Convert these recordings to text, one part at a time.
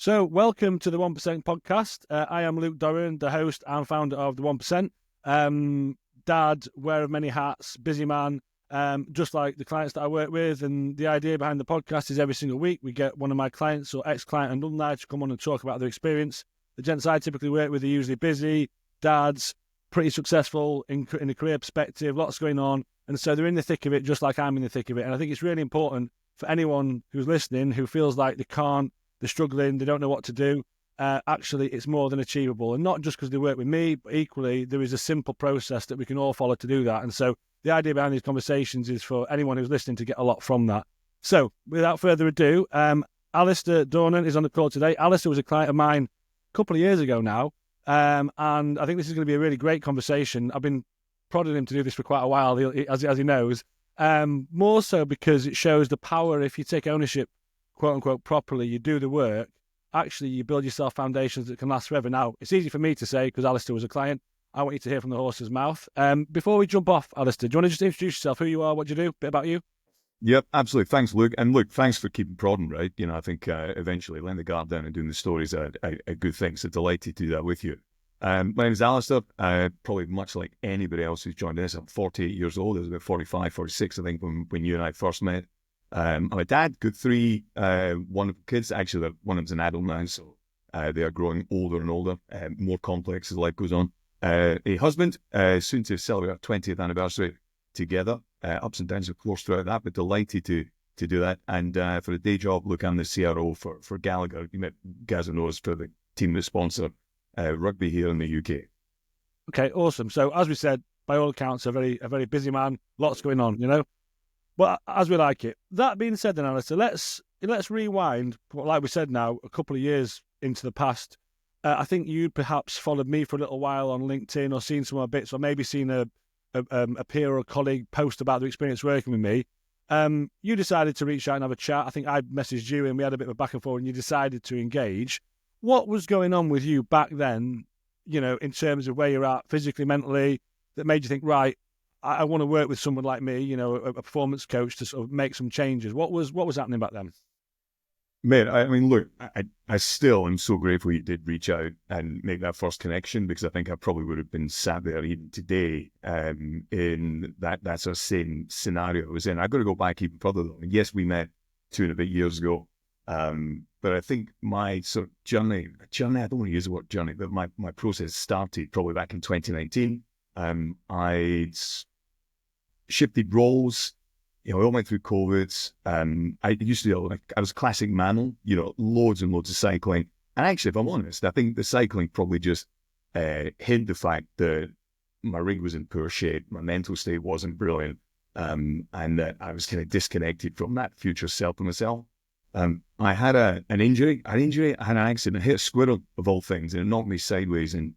So, welcome to the 1% podcast. I am Luke Dornan, the host and founder of the 1%. Dad, wearer of many hats, busy man, just like the clients that I work with. And the idea behind the podcast is every single week we get one of my clients or ex-client and alumni to come on and talk about their experience. The gents I typically work with are usually busy, dads, pretty successful in a career perspective, lots going on. And so they're in the thick of it, just like I'm in the thick of it. And I think it's really important for anyone who's listening who feels like they're struggling, they don't know what to do. Actually, it's more than achievable. And not just because they work with me, but equally, there is a simple process that we can all follow to do that. And so the idea behind these conversations is for anyone who's listening to get a lot from that. So without further ado, Alistair Dornan is on the call today. Alistair was a client of mine a couple of years ago now. And I think this is going to be a really great conversation. I've been prodding him to do this for quite a while, as he knows. More so because it shows the power if you take ownership, quote unquote, properly, you do the work, actually you build yourself foundations that can last forever. Now, it's easy for me to say because Alistair was a client. I want you to hear from the horse's mouth. Before we jump off, Alistair, do you want to just introduce yourself, who you are, what you do, a bit about you? Yep, absolutely. Thanks, Luke. And look, thanks for keeping prodding, right? I think eventually laying the guard down and doing the stories are a good thing. So delighted to do that with you. My name is Alistair. Probably much like anybody else who's joined us, I'm 48 years old. I was about 45, 46, I think, when you and I first met. I'm a dad, got three wonderful kids. Actually, one of them's an adult now, so they are growing older and older, more complex as life goes on. A husband, soon to celebrate our 20th anniversary together. Ups and downs, of course, throughout that, but delighted to do that. And for a day job, look, I'm the CRO for Gallagher. You met guys and knows for the team that sponsor rugby here in the UK. Okay, awesome. So as we said, by all accounts, a very busy man, lots going on, But as we like it. That being said, then, Alistair, let's rewind, like we said now, a couple of years into the past. I think you perhaps followed me for a little while on LinkedIn or seen some of my bits, or maybe seen a peer or a colleague post about their experience working with me. You decided to reach out and have a chat. I think I messaged you and we had a bit of a back and forth and you decided to engage. What was going on with you back then, in terms of where you're at physically, mentally, that made you think, right, I want to work with someone like me, a performance coach to sort of make some changes. What was happening back then? Mate, I mean, look, I still am so grateful you did reach out and make that first connection, because I think I probably would have been sat there even today in that sort of same scenario I was in. I've got to go back even further though. And yes, we met 2.5 years ago, but I think my sort of journey, I don't want to use the word journey, but my process started probably back in 2019. I'd shifted roles. I all went through COVID. I used to I was classic mammal, loads and loads of cycling. And actually, if I'm honest, I think the cycling probably just hid the fact that my rig was in poor shape, my mental state wasn't brilliant, and that I was kind of disconnected from that future self of myself. I had an injury. I had an accident. I hit a squirrel, of all things, and it knocked me sideways in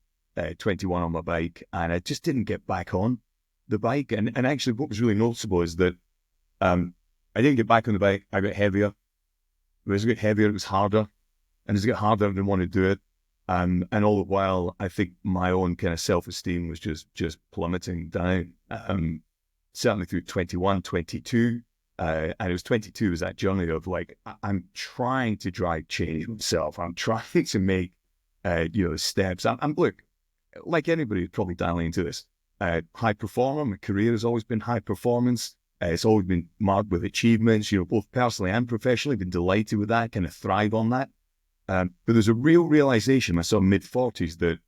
21 on my bike, and I just didn't get back on the bike. And actually, what was really noticeable is that I didn't get back on the bike. I got heavier. As I got heavier, it was harder. And as it got harder, I didn't want to do it. And all the while, I think my own kind of self-esteem was just plummeting down. Certainly through 21, 22. And it was 22 was that journey of I'm trying to drive change myself. I'm trying to make, steps. Look, like anybody who's probably dialing into this, high performer. My career has always been high performance. It's always been marked with achievements, both personally and professionally. Been delighted with that, kind of thrive on that. But there's a real realization, I saw mid-40s, that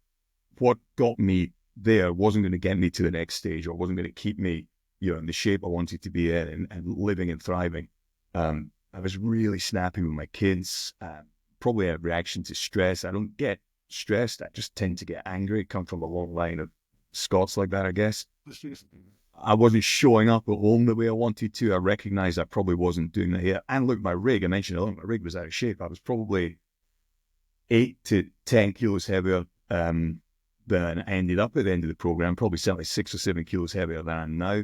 what got me there wasn't going to get me to the next stage, or wasn't going to keep me, in the shape I wanted to be in and living and thriving. I was really snappy with my kids, probably a reaction to stress. I don't get stressed. I just tend to get angry. I come from a long line of Scots like that, I guess. I wasn't showing up at home the way I wanted to. I recognized I probably wasn't doing that here. And look, my rig, I mentioned earlier, my rig was out of shape. I was probably 8 to 10 kilos heavier than I ended up at the end of the program, probably certainly 6 or 7 kilos heavier than I am now.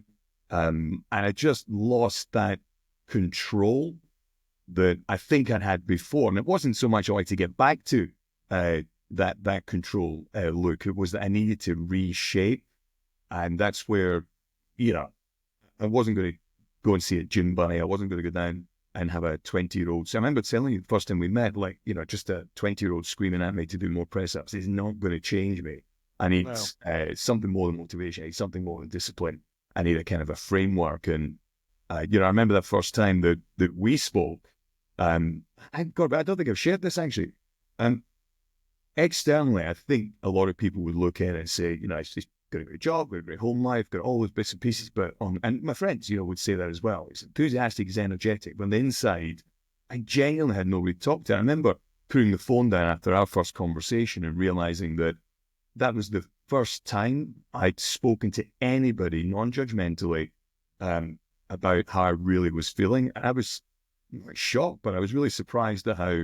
And I just lost that control that I think I'd had before. And it wasn't so much I wanted to get back to that control, Luke. It was that I needed to reshape. And that's where, I wasn't going to go and see a gym bunny. I wasn't going to go down and have a 20-year-old. So I remember telling you the first time we met, like, just a 20-year-old screaming at me to do more press-ups is not going to change me. I need something more than motivation. I need something more than discipline. I need a kind of a framework. And, I remember that first time that we spoke. I don't think I've shared this actually. Externally, I think a lot of people would look at it and say, it's just got a great job, got a great home life, got all those bits and pieces. But and my friends, would say that as well. He's enthusiastic, he's energetic. But on the inside, I genuinely had nobody to talk to. I remember putting the phone down after our first conversation and realizing that was the first time I'd spoken to anybody non-judgmentally about how I really was feeling. And I was shocked, but I was really surprised at how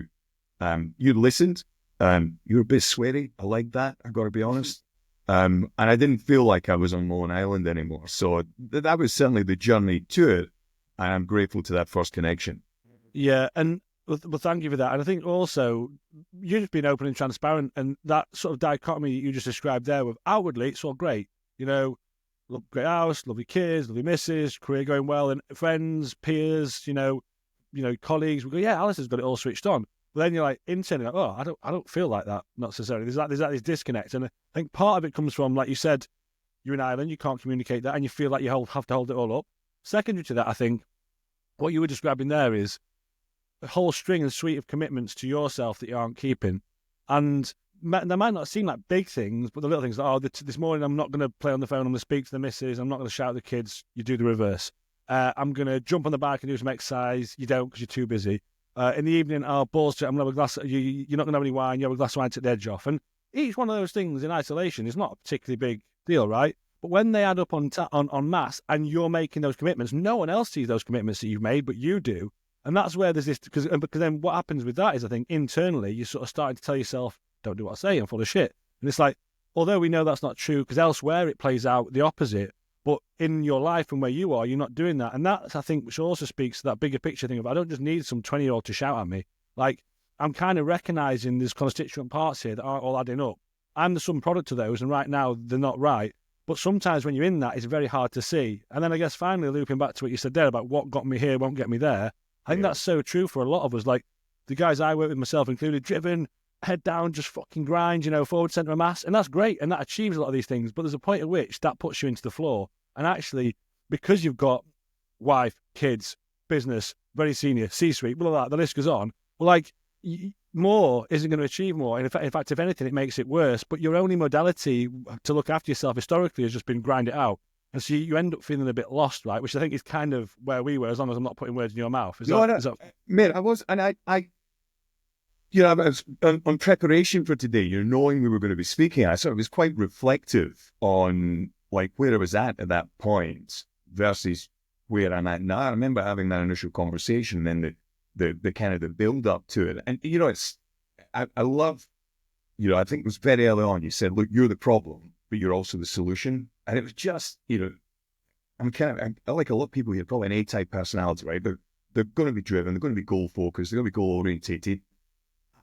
you listened. You were a bit sweaty. I like that, I've got to be honest. And I didn't feel like I was on Long Island anymore. So that was certainly the journey to it. And I'm grateful to that first connection. Yeah, and well, thank you for that. And I think also you've just been open and transparent, and that sort of dichotomy you just described there with outwardly, it's all great. Great house, lovely kids, lovely missus, career going well, and friends, peers, colleagues. We go, yeah, Alistair's got it all switched on. But then you're like internally, like, oh, I don't feel like that, not necessarily. There's this disconnect, and I think part of it comes from, like you said, you're in Ireland, you can't communicate that, and you feel like you have to hold it all up. Secondary to that, I think what you were describing there is a whole string and suite of commitments to yourself that you aren't keeping, and they might not seem like big things, but the little things like, this morning I'm not going to play on the phone, I'm going to speak to the missus, I'm not going to shout at the kids. You do the reverse. I'm going to jump on the bike and do some exercise. You don't because you're too busy. In the evening, balls to it, I'm going to have a glass. You're not going to have any wine. You have a glass of wine to take the edge off. And each one of those things in isolation is not a particularly big deal, right? But when they add up on mass, and you're making those commitments, no one else sees those commitments that you've made, but you do. And that's where there's this, because then what happens with that is, I think internally you're sort of starting to tell yourself, don't do what I say, I'm full of shit. And it's like, although we know that's not true, because elsewhere it plays out the opposite. But in your life and where you are, you're not doing that. And that's, I think, which also speaks to that bigger picture thing of, I don't just need some 20-year-old to shout at me. Like, I'm kind of recognizing there's constituent parts here that aren't all adding up. I'm the sum product of those, and right now they're not right. But sometimes when you're in that, it's very hard to see. And then I guess finally looping back to what you said there about what got me here won't get me there, I think that's so true for a lot of us. Like, the guys I work with, myself included, driven, head down, just fucking grind, forward centre of mass. And that's great. And that achieves a lot of these things. But there's a point at which that puts you into the floor. And actually, because you've got wife, kids, business, very senior, C-suite, blah, blah, blah, the list goes on, well, like, more isn't going to achieve more. And in fact, if anything, it makes it worse. But your only modality to look after yourself historically has just been grind it out. And so you end up feeling a bit lost, right? Which I think is kind of where we were, as long as I'm not putting words in your mouth. Mate, I was, and I was on preparation for today, knowing we were going to be speaking, I sort of was quite reflective on like where I was at that point versus where I'm at now. I remember having that initial conversation and then the kind of the build up to it. And, I love, I think it was very early on, you said, look, you're the problem, but you're also the solution. And it was just, I'm like a lot of people here, probably an A-type personality, right? They're going to be driven, they're going to be goal focused, they're going to be goal orientated.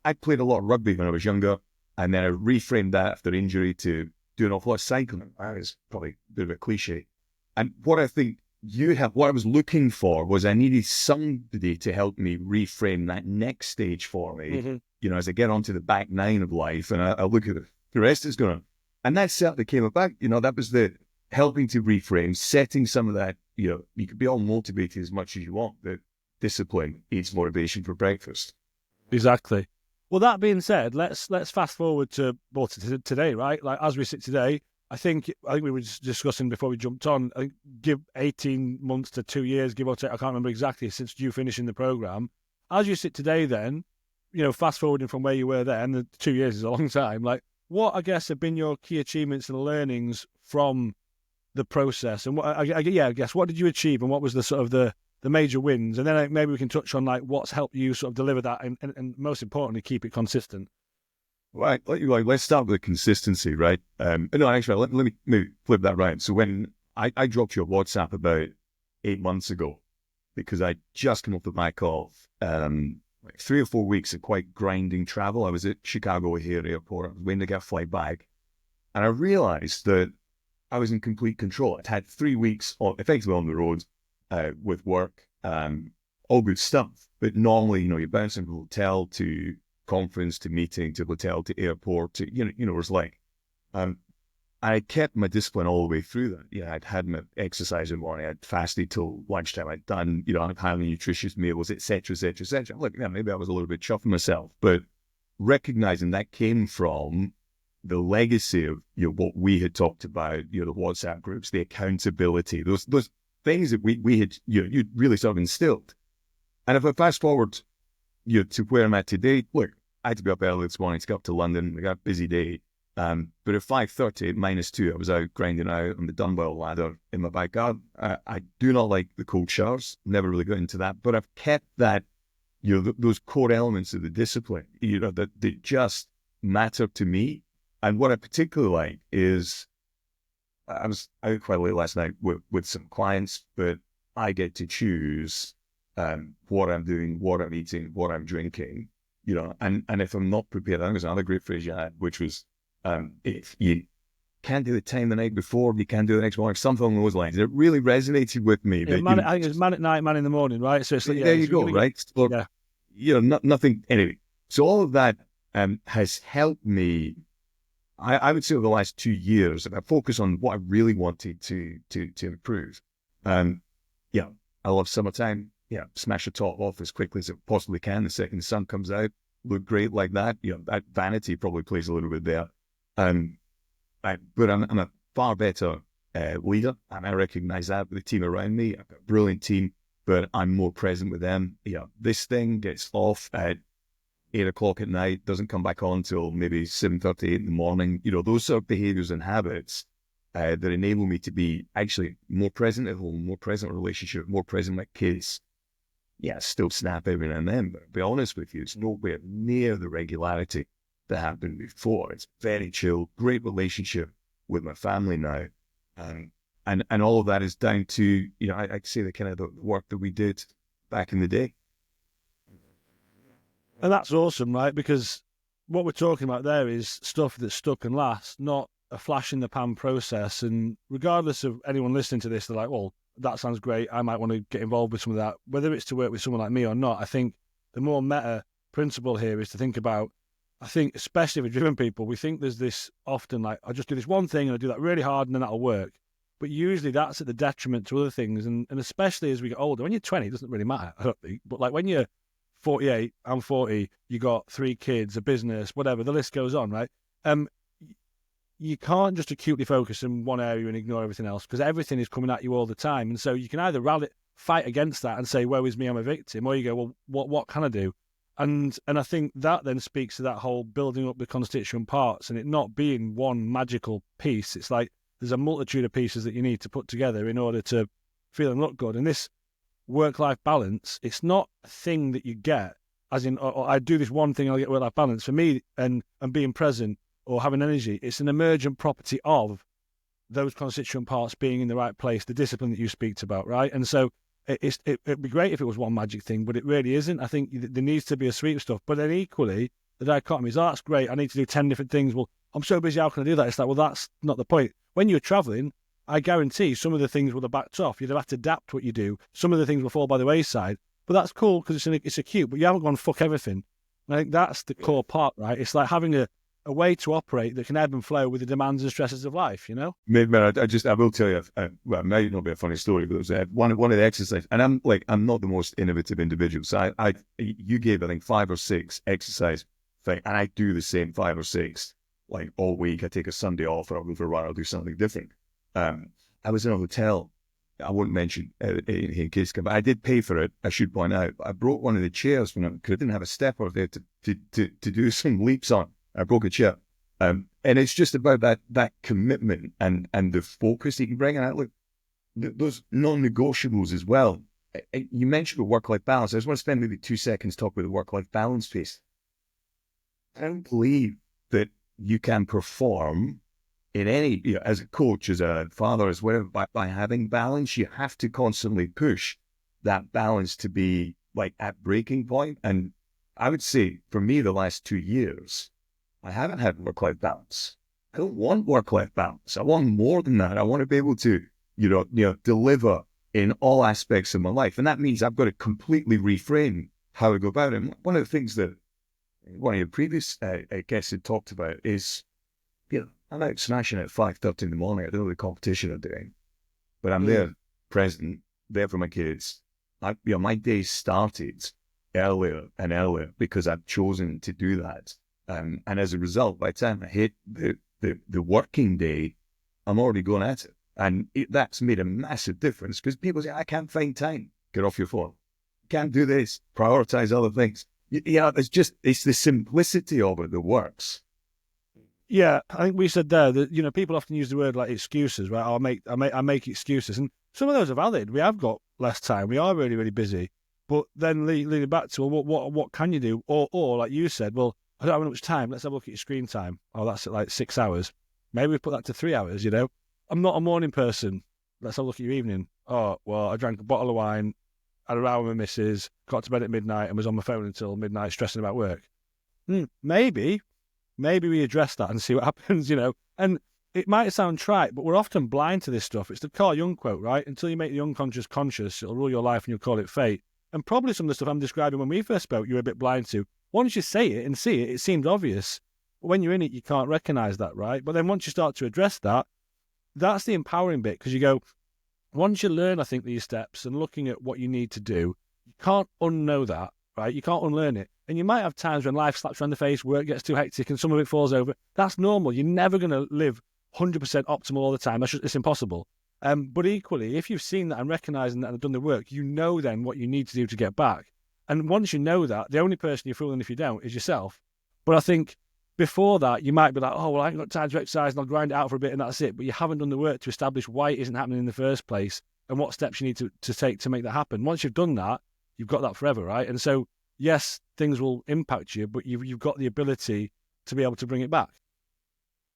I played a lot of rugby when I was younger, and then I reframed that after injury to do an awful lot of cycling. That is probably a bit of a cliche. And what I think what I was looking for was I needed somebody to help me reframe that next stage for me, as I get onto the back nine of life and I look at the rest is going to, and that certainly came about, that was the helping to reframe, setting some of that, you could be all motivated as much as you want, but discipline eats motivation for breakfast. Exactly. Well, that being said, let's fast forward to today, right? Like, as we sit today, I think we were just discussing before we jumped on, I think give 18 months to 2 years, give or take, I can't remember exactly, since you finishing the program. As you sit today then, fast forwarding from where you were then, the 2 years is a long time, like, what, I guess, have been your key achievements and learnings from the process? And what, I guess, what did you achieve and what was the sort of the major wins? And then maybe we can touch on like what's helped you sort of deliver that and most importantly, keep it consistent. Right. Let's start with the consistency, right? No, actually, let me maybe flip that right. So when I dropped you a WhatsApp about 8 months ago, because I just come off the back of 3 or 4 weeks of quite grinding travel. I was at Chicago O'Hare Airport. I was waiting to get a flight back. And I realized that I was in complete control. I'd had 3 weeks effectively on the road with work. all good stuff. But normally, you're bouncing from hotel to conference to meeting to hotel to airport to, it was like, I kept my discipline all the way through that. I'd had my exercise in the morning, I'd fasted till lunchtime, I'd done, I'd had nutritious meals, etc., etc., etc. Look, maybe I was a little bit chuffing myself, but recognizing that came from the legacy of what we had talked about, the WhatsApp groups, the accountability, those things that we had, you'd really sort of instilled. And if I fast forward, to where I'm at today, look, I had to be up early this morning to go up to London. We got a busy day. But at 5:30, -2, I was out grinding out on the dumbbell ladder in my back garden. I do not like the cold showers. Never really got into that, but I've kept that, those core elements of the discipline, that just matter to me. And what I particularly like is, I was out quite late last night with some clients, but I get to choose what I'm doing, what I'm eating, what I'm drinking, and if I'm not prepared, I think there's another great phrase you had, which was, if you can't do the time the night before, you can't do it the next morning, something along those lines. It really resonated with me. Yeah, That, I think it's man at night, man in the morning, right? So it's like, there you go, right? Or, nothing, anyway. So all of that has helped me. I would say over the last 2 years, I focus on what I really wanted to improve. I love summertime. Smash the top off as quickly as it possibly can the second the sun comes out. Look great like that. That vanity probably plays a little bit there. But I'm a far better leader, and I recognize that with the team around me. I've got a brilliant team, but I'm more present with them. This thing gets off at 8 o'clock at night, doesn't come back on till maybe 7:30, 8 in the morning. Those sort of behaviors and habits that enable me to be actually more present at home, more present in relationship, more present with kids. Still snap every now and then, but to be honest with you, it's nowhere near the regularity that happened before. It's very chill, great relationship with my family now. And all of that is down to, I'd say the kind of the work that we did back in the day. And that's awesome, right? Because what we're talking about there is stuff that's stuck and lasts, not a flash in the pan process. And regardless of anyone listening to this, they're like, well, that sounds great. I might want to get involved with some of that. Whether it's to work with someone like me or not, I think the more meta principle here is to think about, I think, especially for driven people, we think there's this often like, I'll just do this one thing and I'll do that really hard and then that'll work. But usually that's at the detriment to other things. And especially as we get older, when you're 20, it doesn't really matter, I don't think. But like when you're 48, I'm 40, you got 3 kids, a business, whatever, the list goes on, right? You can't just acutely focus in one area and ignore everything else, because everything is coming at you all the time. And so you can either fight against that and say, woe is me, I'm a victim, or you go, well, what can I do? And I think that then speaks to that whole building up the constituent parts and it not being one magical piece. It's like there's a multitude of pieces that you need to put together in order to feel and look good. And this work-life balance, it's not a thing that you get, as in, I do this one thing, I'll get work-life balance. For me, and being present or having energy, it's an emergent property of those constituent parts being in the right place, the discipline that you speak about, right? And so it'd be great if it was one magic thing, but it really isn't. I think there needs to be a suite of stuff. But then equally, the dichotomy is, that's great, I need to do 10 different things. Well, I'm so busy, how can I do that? It's like, well, that's not the point. When you're traveling, I guarantee some of the things will have backed off. You'd have to adapt what you do. Some of the things will fall by the wayside. But that's cool because it's acute, but you haven't gone fuck everything. And I think that's the core part, right? It's like having a way to operate that can ebb and flow with the demands and stresses of life, Man, I will tell you, well, it might not be a funny story, but it was one of the exercises, and I'm not the most innovative individual, so you gave, I think, 5 or 6 exercise thing, and I do the same 5 or 6, like all week. I take a Sunday off, or I'll go for a run, I'll do something different. I was in a hotel, I won't mention in case, but I did pay for it, I should point out. I broke one of the chairs because I didn't have a stepper there to do some leaps on. I broke a chair. And it's just about that commitment and the focus that you can bring. And look, those non-negotiables as well. You mentioned the work-life balance. I just want to spend maybe 2 seconds talking about the work-life balance piece. I don't believe that you can perform in any, as a coach, as a father, as whatever, by having balance. You have to constantly push that balance to be like at breaking point. And I would say for me, the last 2 years, I haven't had work-life balance. I don't want work-life balance. I want more than that. I want to be able to, deliver in all aspects of my life. And that means I've got to completely reframe how I go about it. And one of the things that one of your previous guests had talked about is, I'm out smashing at 5:30 in the morning. I don't know the competition I'm doing, but I'm there, present, there for my kids. My day started earlier and earlier because I've chosen to do that. And as a result, by the time I hit the working day, I'm already going at it. And that's made a massive difference because people say, I can't find time. Get off your phone. Can't do this. Prioritize other things. It's the simplicity of it that works. Yeah, I think we said there that, people often use the word like excuses, right? I make excuses. And some of those are valid. We have got less time. We are really, really busy. But then leading back to, well, what can you do? Or like you said, well, I don't have much time. Let's have a look at your screen time. Oh, that's like 6 hours. Maybe we put that to 3 hours, I'm not a morning person. Let's have a look at your evening. Oh, well, I drank a bottle of wine, had a row with my missus, got to bed at midnight and was on my phone until midnight stressing about work. Maybe we address that and see what happens, And it might sound trite, but we're often blind to this stuff. It's the Carl Jung quote, right? Until you make the unconscious conscious, it'll rule your life and you'll call it fate. And probably some of the stuff I'm describing when we first spoke, you were a bit blind to. Once you say it and see it, it seems obvious. But when you're in it, you can't recognize that, right? But then once you start to address that, that's the empowering bit, because you go, once you learn, I think, these steps and looking at what you need to do, you can't unknow that, right? You can't unlearn it. And you might have times when life slaps you in the face, work gets too hectic and some of it falls over. That's normal. You're never going to live 100% optimal all the time. It's impossible. But equally, if you've seen that and recognising that and done the work, you know then what you need to do to get back. And once you know that, the only person you're fooling if you don't is yourself. But I think before that, you might be like, oh, well, I ain't got time to exercise and I'll grind it out for a bit and that's it. But you haven't done the work to establish why it isn't happening in the first place and what steps you need to take to make that happen. Once you've done that, you've got that forever, right? And so, yes, things will impact you, but you've got the ability to be able to bring it back.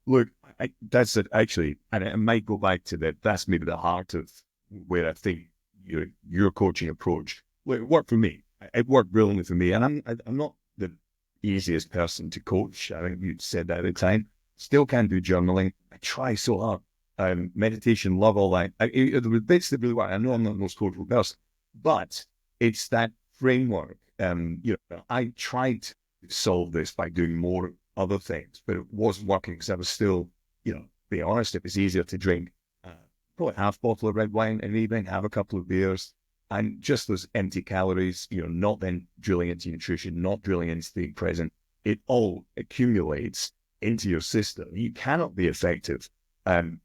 Look, that's it, actually, and it might go back to that. That's maybe the heart of where I think your coaching approach. Look, it worked for me. It worked brilliantly for me, and I'm not the easiest person to coach. I think you said that at the time. Still can't do journaling. I try so hard. Meditation, love all that. There were bits that really work. I know I'm not the most coachable person, but it's that framework. I tried to solve this by doing more other things, but it wasn't working because I was still, be honest, it was easier to drink probably half bottle of red wine in the evening, have a couple of beers, and just those empty calories, not then drilling into nutrition, not drilling into being present. It all accumulates into your system. You cannot be effective.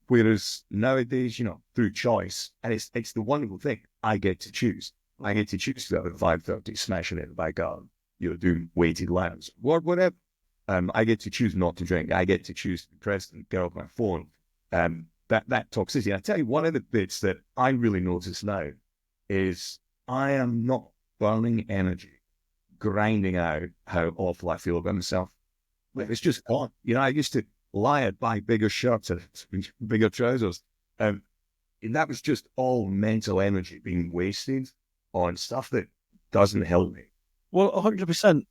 Whereas nowadays, through choice, and it's the wonderful thing, I get to choose. I get to choose to go at 5:30, smashing it in the back garden, doing weighted laps, whatever. I get to choose not to drink. I get to choose to be present, get off my phone. That toxicity. And I tell you, one of the bits that I really notice now is I am not burning energy, grinding out how awful I feel about myself. It's just gone. I used to lie and buy bigger shirts and bigger trousers. And that was just all mental energy being wasted on stuff that doesn't help me. Well, 100%.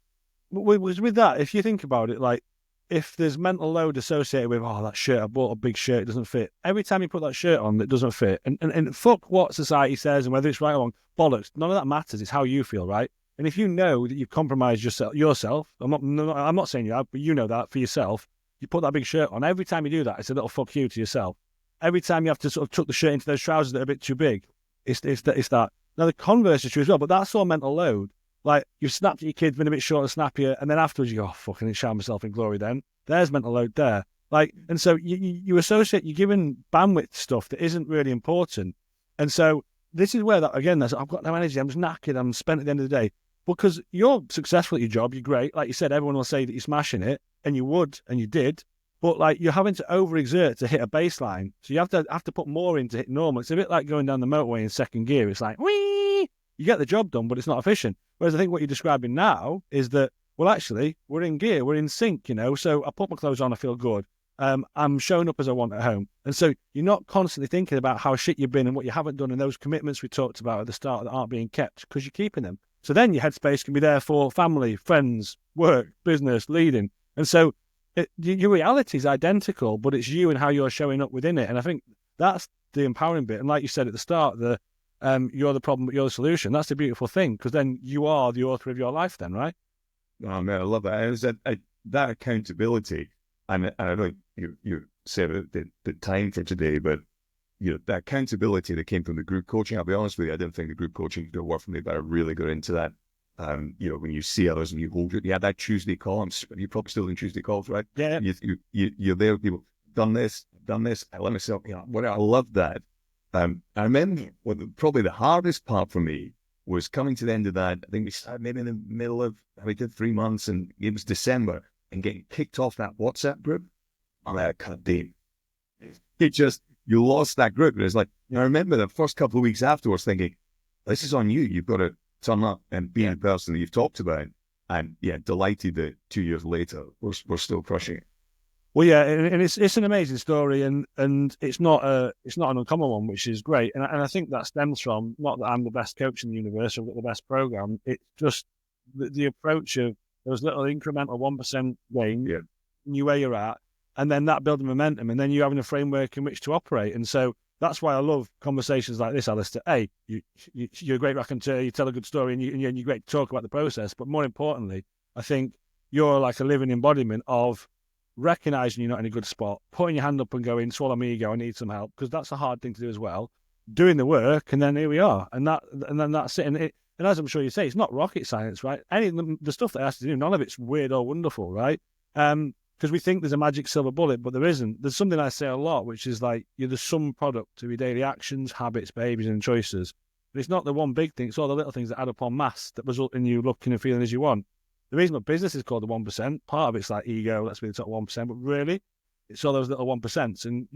With that, if you think about it, like if there's mental load associated with, that shirt, I bought a big shirt, it doesn't fit. Every time you put that shirt on, it doesn't fit. And fuck what society says and whether it's right or wrong, bollocks. None of that matters. It's how you feel, right? And if you know that you've compromised yourself, I'm not saying you have, but you know that for yourself, you put that big shirt on. Every time you do that, it's a little fuck you to yourself. Every time you have to sort of tuck the shirt into those trousers that are a bit too big, it's that. Now the converse is true as well, but that's all mental load. Like, you've snapped at your kids, been a bit short and snappier, and then afterwards you go, fucking, I shower myself in glory then. There's mental load there. Like, and so you associate, you're giving bandwidth stuff that isn't really important. And so this is where I've got no energy, I'm just knackered, I'm spent at the end of the day. Because you're successful at your job, you're great. Like you said, everyone will say that you're smashing it, and you would, and you did. But like, you're having to overexert to hit a baseline. So you have to put more in to hit normal. It's a bit like going down the motorway in second gear. It's like, whee! You get the job done, but it's not efficient. Whereas I think what you're describing now is that, well, actually, we're in gear, we're in sync, so I put my clothes on, I feel good. I'm showing up as I want at home. And so you're not constantly thinking about how shit you've been and what you haven't done and those commitments we talked about at the start that aren't being kept because you're keeping them. So then your headspace can be there for family, friends, work, business, leading. And so your reality is identical, but it's you and how you're showing up within it. And I think that's the empowering bit. And like you said at the start, you're the problem, but you're the solution. That's the beautiful thing, because then you are the author of your life then, right? Oh, man, I love that. And it was that accountability, and I know you said the time for today, but that accountability that came from the group coaching. I'll be honest with you, I didn't think the group coaching did work for me, but I really got into that. When you see others and you hold it, that Tuesday call. You're probably still in Tuesday calls, right? Yeah. You're there with people. Done this. I let myself. What I love that. I remember probably the hardest part for me was coming to the end of that. I think we started maybe in the middle of, we did 3 months, and it was December, and getting kicked off that WhatsApp group. I'm like, God damn. You lost that group. And it's like, I remember the first couple of weeks afterwards thinking, this is on you. You've got to turn up and be the person that you've talked about. And delighted that 2 years later, we're still crushing it. Well, yeah, and it's an amazing story, and it's not an uncommon one, which is great. And I think that stems from, not that I'm the best coach in the universe or the best program. It's just the approach of those little incremental 1% gain, you where you're at, and then that building momentum, and then you having a framework in which to operate. And so that's why I love conversations like this, Alistair. You're a great raconteur, you tell a good story, and you're great to talk about the process. But more importantly, I think you're like a living embodiment of recognizing you're not in a good spot, putting your hand up and going, swallow my ego, I need some help, because that's a hard thing to do as well. Doing the work, and then here we are, and then that's it. And as I'm sure you say, it's not rocket science, right? The stuff that has to do, none of it's weird or wonderful, right? Because we think there's a magic silver bullet, but there isn't. There's something I say a lot, which is like, you're the sum product of your daily actions, habits, behaviors, and choices. But it's not the one big thing; it's all the little things that add up en masse that result in you looking and feeling as you want. The reason my business is called the 1%, part of it's like ego, let's be the top 1%, but really, it's all those little 1%. And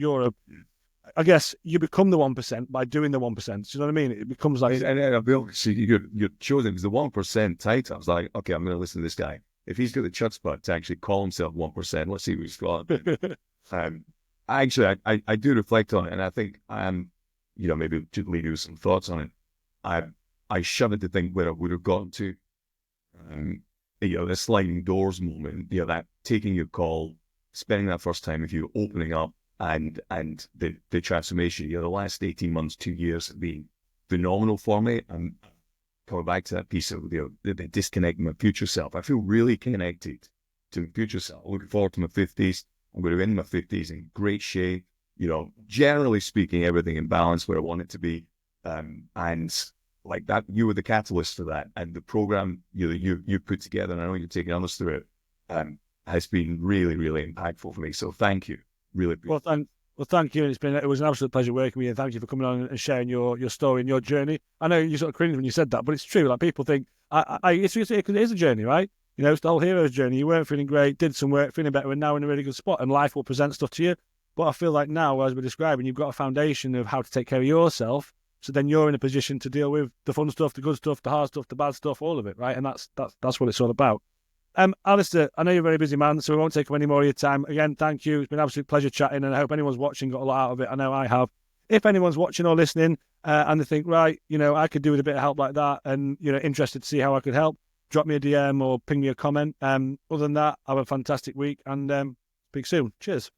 I guess you become the 1% by doing the 1%. Do you know what I mean? It becomes like... And I'll be honest, you're chosen because the 1% title. I was like, okay, I'm going to listen to this guy. If he's got the chutzpah to actually call himself 1%, let's see what he's got. I do reflect on it, and I think maybe to leave you with some thoughts on it. I shudder to think where I would have gotten to. The sliding doors moment, that taking your call, spending that first time with you, opening up, and the transformation. The last 18 months, 2 years have been phenomenal for me. And coming back to that piece of the disconnecting my future self, I feel really connected to my future self. Looking forward to my 50s. I'm going to be in my 50s in great shape. Generally speaking, everything in balance where I want it to be. And like that, you were the catalyst for that, and the program you put together, and I know you're taking others through it, has been really, really impactful for me. So thank you, really. Well, thank you, and it was an absolute pleasure working with you. And thank you for coming on and sharing your story and your journey. I know you sort of cringed when you said that, but it's true. Like, people think it is a journey, right? It's the whole hero's journey. You weren't feeling great, did some work, feeling better, and now in a really good spot, and life will present stuff to you. But I feel like now, as we're describing, you've got a foundation of how to take care of yourself. So then you're in a position to deal with the fun stuff, the good stuff, the hard stuff, the bad stuff, all of it, right? And that's what it's all about. Alistair, I know you're a very busy man, so we won't take up any more of your time. Again, thank you. It's been an absolute pleasure chatting, and I hope anyone's watching got a lot out of it. I know I have. If anyone's watching or listening and they think, right, I could do with a bit of help like that, and interested to see how I could help, drop me a DM or ping me a comment. Other than that, have a fantastic week, and speak soon. Cheers.